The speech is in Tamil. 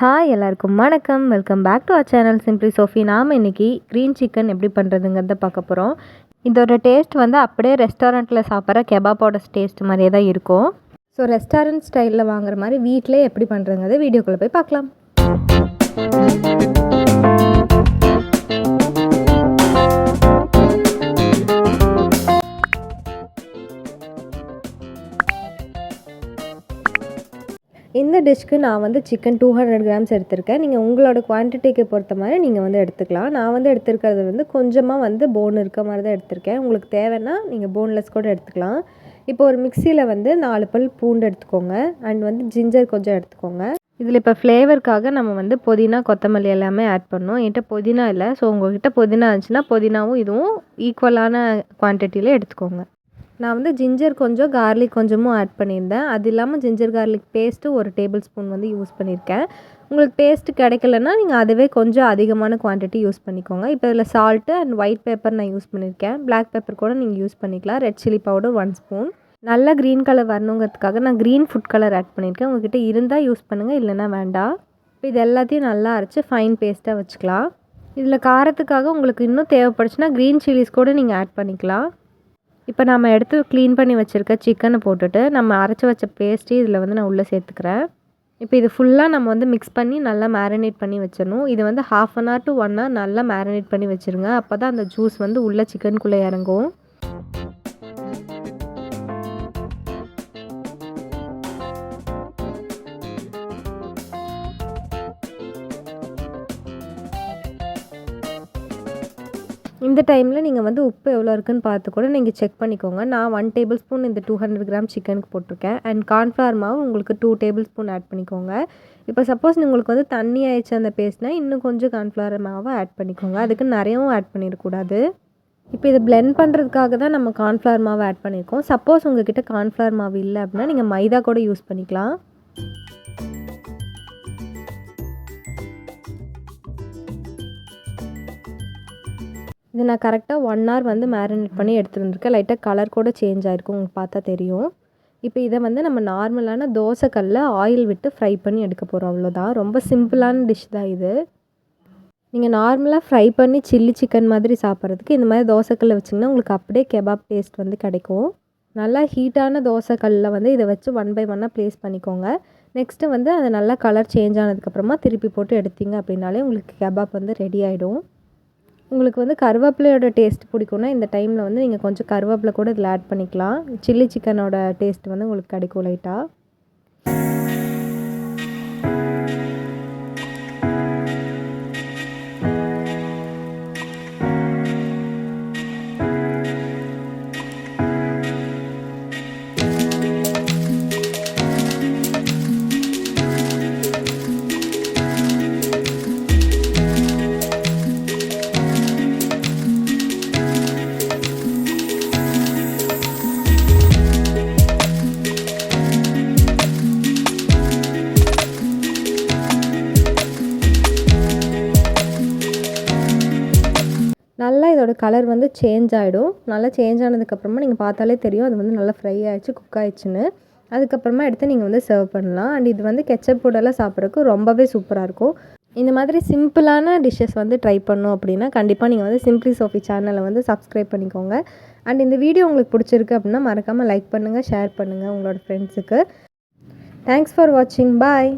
ஹாய் எல்லாருக்கும் வணக்கம். Welcome back to our channel Simply Sofi. நாம் இன்றைக்கி க்ரீன் சிக்கன் எப்படி பண்ணுறதுங்கிறத பார்க்க போகிறோம். இதோட டேஸ்ட் வந்து அப்படியே ரெஸ்டாரண்ட்டில் சாப்பிட்ற கெபாப்போட டேஸ்ட் மாதிரியே தான் இருக்கும். ஸோ ரெஸ்டாரண்ட் ஸ்டைலில் வாங்குற மாதிரி வீட்டிலே எப்படி பண்ணுறதுங்கிறத வீடியோக்குள்ளே போய் பார்க்கலாம். இந்த டிஷ்க்கு நான் வந்து சிக்கன் 200 கிராம்ஸ் எடுத்திருக்கேன். நீங்கள் உங்களோட குவான்டிட்டிக்கு பொறுத்த மாதிரி நீங்கள் வந்து எடுத்துக்கலாம். நான் வந்து எடுத்துருக்கிறது வந்து கொஞ்சமாக வந்து போன் இருக்க மாதிரி தான் எடுத்திருக்கேன். உங்களுக்கு தேவைன்னா நீங்கள் போன்லெஸ் கூட எடுத்துக்கலாம். இப்போ ஒரு மிக்சியில் வந்து 4 பல் பூண்டு எடுத்துக்கோங்க. அண்ட் வந்து ஜிஞ்சர் கொஞ்சம் எடுத்துக்கோங்க. இதில் இப்போ ஃப்ளேவருக்காக நம்ம வந்து புதினா கொத்தமல்லி எல்லாமே ஆட் பண்ணோம். என்கிட்ட புதினா இல்லை. ஸோ உங்கள்கிட்ட புதினா இருந்துச்சுன்னா புதினாவும் இதுவும் ஈக்குவலான குவான்டிட்டியில் எடுத்துக்கோங்க. நான் வந்து ஜிஞ்சர் கொஞ்சம் கார்லிக் கொஞ்சமும் ஆட் பண்ணியிருந்தேன். அது இல்லாமல் ginger garlic paste 1 table spoon வந்து யூஸ் பண்ணியிருக்கேன். உங்களுக்கு பேஸ்ட்டு கிடைக்கலன்னா நீங்கள் அதுவே கொஞ்சம் அதிகமான குவான்டிட்டி யூஸ் பண்ணிக்கோங்க. இப்போ இதில் சால்ட்டு அண்ட் ஒயிட் பேப்பர் நான் யூஸ் பண்ணியிருக்கேன். பிளாக் பேப்பர் கூட நீங்கள் யூஸ் பண்ணிக்கலாம். Red chilli powder 1 spoon. நல்லா க்ரீன் கலர் வரணுங்கிறதுக்காக நான் க்ரீன் ஃபுட் கலர் ஆட் பண்ணியிருக்கேன். உங்கள்கிட்ட இருந்தால் யூஸ் பண்ணுங்கள், இல்லைன்னா வேண்டாம். இப்போ இது எல்லாத்தையும் நல்லா அரைச்சி ஃபைன் பேஸ்ட்டாக வச்சுக்கலாம். இதில் காரத்துக்காக உங்களுக்கு இன்னும் தேவைப்படுச்சுன்னா க்ரீன் சில்லிஸ் கூட நீங்கள் ஆட் பண்ணிக்கலாம். இப்போ நம்ம எடுத்து க்ளீன் பண்ணி வச்சுருக்க சிக்கனை போட்டுட்டு நம்ம அரைச்சி வச்ச பேஸ்ட்டு இதில் வந்து நான் உள்ளே சேர்த்துக்கிறேன். இப்போ இது ஃபுல்லாக நம்ம வந்து மிக்ஸ் பண்ணி நல்லா மேரினேட் பண்ணி வச்சிடணும். இது வந்து 1/2 hour to 1 hour நல்லா மேரினேட் பண்ணி வச்சுருங்க. அப்போ தான் அந்த ஜூஸ் வந்து உள்ளே சிக்கனுக்குள்ளே இறங்கும். இந்த டைமில் நீங்கள் வந்து உப்பு எவ்வளோ இருக்குன்னு பார்த்து கூட நீங்கள் செக் பண்ணிக்கோங்க. நான் 1 டேபிள் ஸ்பூன் இந்த 200 கிராம் சிக்கனுக்கு போட்டிருக்கேன். அண்ட் கார்ன்ஃப்ளவர் மாவு உங்களுக்கு 2 டேபிள் ஸ்பூன் ஆட் பண்ணிக்கோங்க. இப்போ சப்போஸ் உங்களுக்கு வந்து தண்ணி ஆயிடுச்சு அந்த பேஸ்ட்னால் இன்னும் கொஞ்சம் கார்ன்ஃப்ளவர் மாவை ஆட் பண்ணிக்கோங்க. அதுக்கு நிறையவும் ஆட் பண்ணிடக்கூடாது. இப்போ இதை பிளெண்ட் பண்ணுறதுக்காக தான் நம்ம கார்ன்ஃப்ளவர் மாவு ஆட் பண்ணியிருக்கோம். சப்போஸ் உங்கள்கிட்ட கார்ன்ஃப்ளவர் மாவு இல்லை அப்படின்னா நீங்கள் மைதா கூட யூஸ் பண்ணிக்கலாம். இது நான் கரெக்டாக 1 hour வந்து மேரினேட் பண்ணி எடுத்துகிட்டு வந்திருக்கேன். லைட்டாக கலர் கூட சேஞ்ச் ஆகிருக்கும், உங்களுக்கு பார்த்தா தெரியும். இப்போ இதை வந்து நம்ம நார்மலான தோசைக்கல்ல ஆயில் விட்டு ஃப்ரை பண்ணி எடுக்க போகிறோம், அவ்வளோதான். ரொம்ப சிம்பிளான டிஷ் தான் இது. நீங்கள் நார்மலாக ஃப்ரை பண்ணி சில்லி சிக்கன் மாதிரி சாப்பிட்றதுக்கு இந்த மாதிரி தோசைக்கல்ல வச்சிங்கன்னா உங்களுக்கு அப்படியே கெபாப் டேஸ்ட் வந்து கிடைக்கும். நல்லா ஹீட்டான தோசைக்கல்லில் வந்து இதை வச்சு 1 by 1 ப்ளேஸ் பண்ணிக்கோங்க. நெக்ஸ்ட்டு வந்து அது நல்லா கலர் சேஞ்ச் ஆனதுக்கப்புறமா திருப்பி போட்டு எடுத்தீங்க அப்படின்னாலே உங்களுக்கு கெபாப் வந்து ரெடி ஆகிடும். உங்களுக்கு வந்து கருவேப்பிலையோட டேஸ்ட் பிடிக்கும்னா இந்த டைமில் வந்து நீங்கள் கொஞ்சம் கருவேப்பிலை கூட இதில் ஆட் பண்ணிக்கலாம். சில்லி சிக்கனோட டேஸ்ட் வந்து உங்களுக்கு கிடைக்கும் லைட்டாக. நல்லா இதோட கலர் வந்து சேஞ்ச் ஆகிடும். நல்லா சேஞ்ச் ஆனதுக்கப்புறமா நீங்கள் பார்த்தாலே தெரியும் அது வந்து நல்லா ஃப்ரை ஆகிடுச்சு, குக் ஆகிடுச்சுன்னு. அதுக்கப்புறமா எடுத்து நீங்கள் வந்து சர்வ் பண்ணலாம். அண்ட் இது வந்து கெச்சப் கூடலாம் சாப்பிட்றதுக்கு ரொம்பவே சூப்பராக இருக்கும். இந்த மாதிரி சிம்பிளான டிஷ்ஷஸ் வந்து ட்ரை பண்ணோம் அப்படின்னா கண்டிப்பாக நீங்கள் வந்து சிம்பிளி சோஃபி சேனலை வந்து சப்ஸ்கிரைப் பண்ணிக்கோங்க. அண்ட் இந்த வீடியோ உங்களுக்கு பிடிச்சிருக்கு அப்படின்னா மறக்காமல் லைக் பண்ணுங்கள், ஷேர் பண்ணுங்கள் உங்களோட ஃப்ரெண்ட்ஸுக்கு. தேங்க்ஸ் ஃபார் வாட்சிங். பாய்.